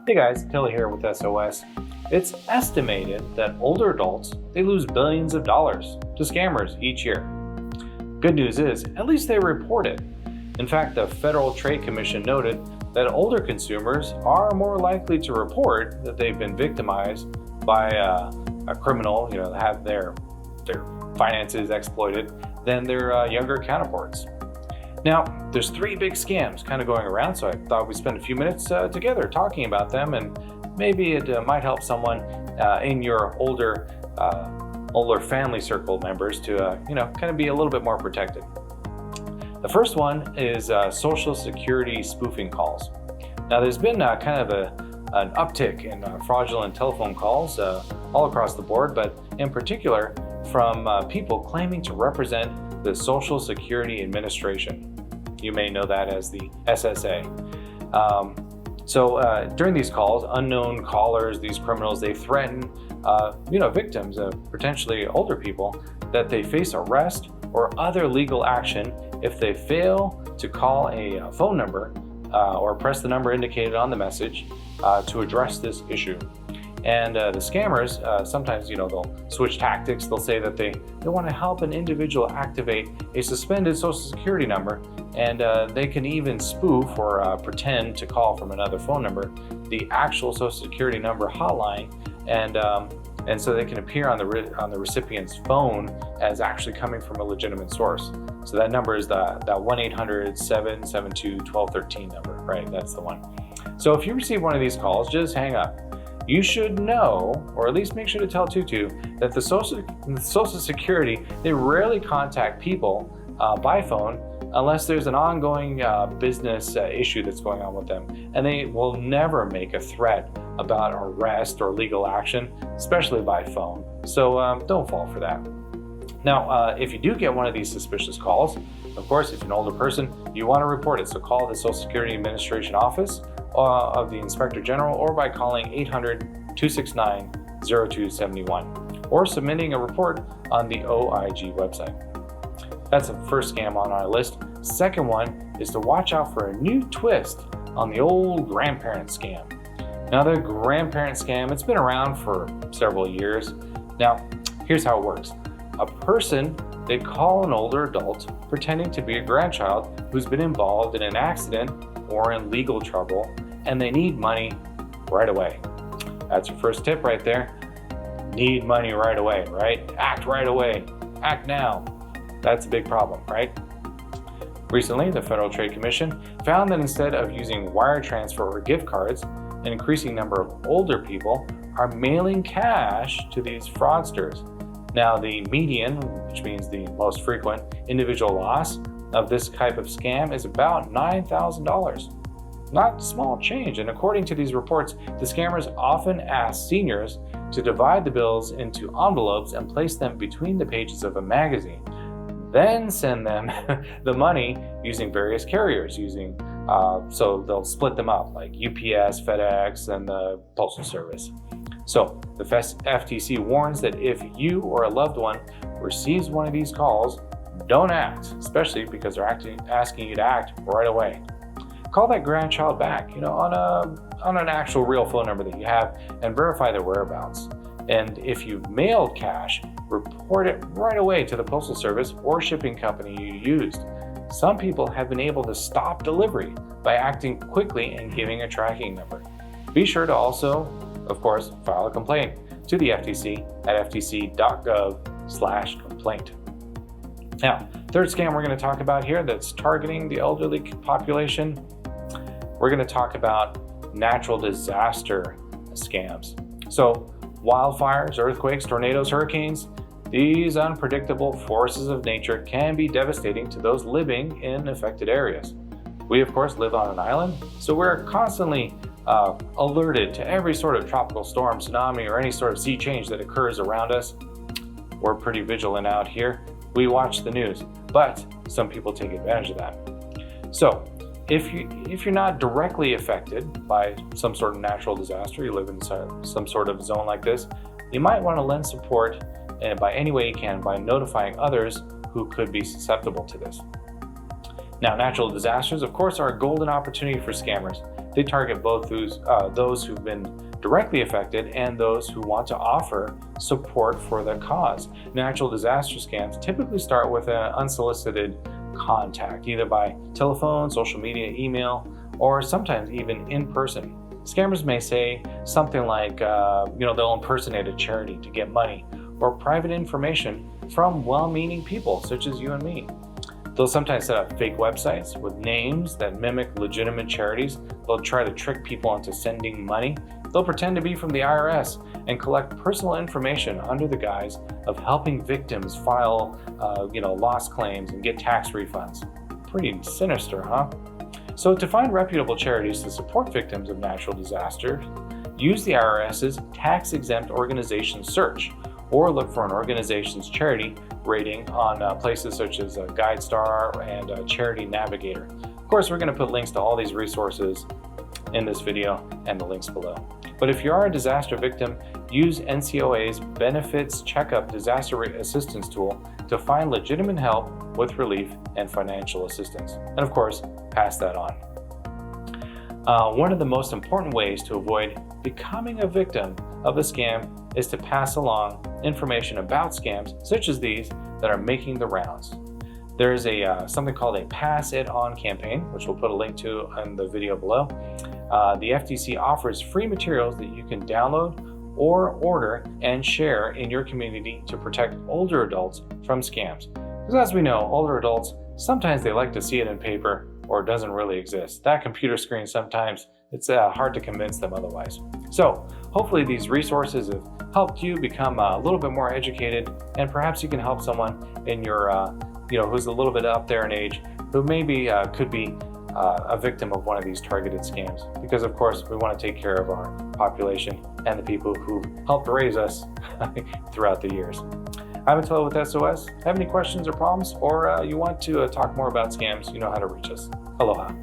Hey guys, Tilly here with SOS. It's estimated that older adults, they lose billions of dollars to scammers each year. Good news is, at least they report it. In fact, the Federal Trade Commission noted that older consumers are more likely to report that they've been victimized by a criminal, have their finances exploited, than their younger counterparts. Now, there's three big scams kind of going around, so I thought we'd spend a few minutes together talking about them, and maybe it might help someone in your older family circle members to kind of be a little bit more protected. The first one is Social Security spoofing calls. Now, there's been kind of an uptick in fraudulent telephone calls all across the board, but in particular from people claiming to represent the Social Security Administration. You may know that as the SSA. During these calls, unknown callers, these criminals, they threaten victims, potentially older people, that they face arrest or other legal action if they fail to call a phone number or press the number indicated on the message to address this issue. And the scammers, sometimes, they'll switch tactics. They'll say that they want to help an individual activate a suspended Social Security number, and they can even spoof or pretend to call from another phone number the actual Social Security number hotline, and so they can appear on the recipient's phone as actually coming from a legitimate source. So that number is that 1-800-772-1213 number, right? That's the one. So if you receive one of these calls, just hang up. You should know, or at least make sure to tell Tutu, that the Social Security, they rarely contact people by phone unless there's an ongoing business issue that's going on with them. And they will never make a threat about arrest or legal action, especially by phone. So don't fall for that. Now, if you do get one of these suspicious calls, of course, if you're an older person, you want to report it. So call the Social Security Administration office of the Inspector General, or by calling 800-269-0271, or submitting a report on the OIG website. That's the first scam on our list. Second one is to watch out for a new twist on the old grandparent scam. Now, the grandparent scam, it's been around for several years. Now, here's how it works. A person, they call an older adult pretending to be a grandchild who's been involved in an accident or in legal trouble, and they need money right away. That's your first tip right there. Need money right away, right? Act right away. Act now. That's a big problem, right? Recently, the Federal Trade Commission found that instead of using wire transfer or gift cards, an increasing number of older people are mailing cash to these fraudsters. Now, the median, which means the most frequent individual loss of this type of scam, is about $9,000. Not small change, and according to these reports, the scammers often ask seniors to divide the bills into envelopes and place them between the pages of a magazine, then send them the money using various carriers, so they'll split them up like UPS, FedEx, and the Postal Service. So the FTC warns that if you or a loved one receives one of these calls, don't act, especially because they're asking you to act right away. Call that grandchild back, on an actual real phone number that you have, and verify their whereabouts. And if you've mailed cash, report it right away to the Postal Service or shipping company you used. Some people have been able to stop delivery by acting quickly and giving a tracking number. Be sure to also, of course, file a complaint to the FTC at ftc.gov/complaint. Now, third scam we're going to talk about here that's targeting the elderly population, we're going to talk about natural disaster scams. So wildfires, earthquakes, tornadoes, hurricanes, these unpredictable forces of nature can be devastating to those living in affected areas. We, of course, live on an island, so we're constantly alerted to every sort of tropical storm, tsunami, or any sort of sea change that occurs around us. We're pretty vigilant out here. We watch the news, but some people take advantage of that. So if you're not directly affected by some sort of natural disaster, you live in some sort of zone like this, you might want to lend support by any way you can by notifying others who could be susceptible to this. Now, natural disasters, of course, are a golden opportunity for scammers. They target both those who've been directly affected and those who want to offer support for the cause. Natural disaster scams typically start with an unsolicited contact, either by telephone, social media, email, or sometimes even in person. Scammers may say something like, they'll impersonate a charity to get money or private information from well-meaning people such as you and me. They'll sometimes set up fake websites with names that mimic legitimate charities. They'll try to trick people into sending money. They'll pretend to be from the IRS and collect personal information under the guise of helping victims file, lost claims and get tax refunds. Pretty sinister, huh? So to find reputable charities to support victims of natural disasters, use the IRS's tax-exempt organization search, or look for an organization's charity rating on places such as GuideStar and Charity Navigator. Of course, we're going to put links to all these resources in this video and the links below. But if you are a disaster victim, use NCOA's Benefits Checkup Disaster Assistance Tool to find legitimate help with relief and financial assistance. And of course, pass that on. One of the most important ways to avoid becoming a victim of a scam is to pass along information about scams such as these that are making the rounds. There is something called a Pass It On campaign, which we'll put a link to in the video below. The FTC offers free materials that you can download or order and share in your community to protect older adults from scams. Because as we know, older adults, sometimes they like to see it in paper or it doesn't really exist. That computer screen, sometimes it's hard to convince them otherwise. So hopefully these resources have helped you become a little bit more educated, and perhaps you can help someone in your, who's a little bit up there in age, who maybe could be a victim of one of these targeted scams. Because of course, we want to take care of our population and the people who helped raise us throughout the years. I'm Attila with SOS. Have any questions or problems, or you want to talk more about scams, you know how to reach us. Aloha.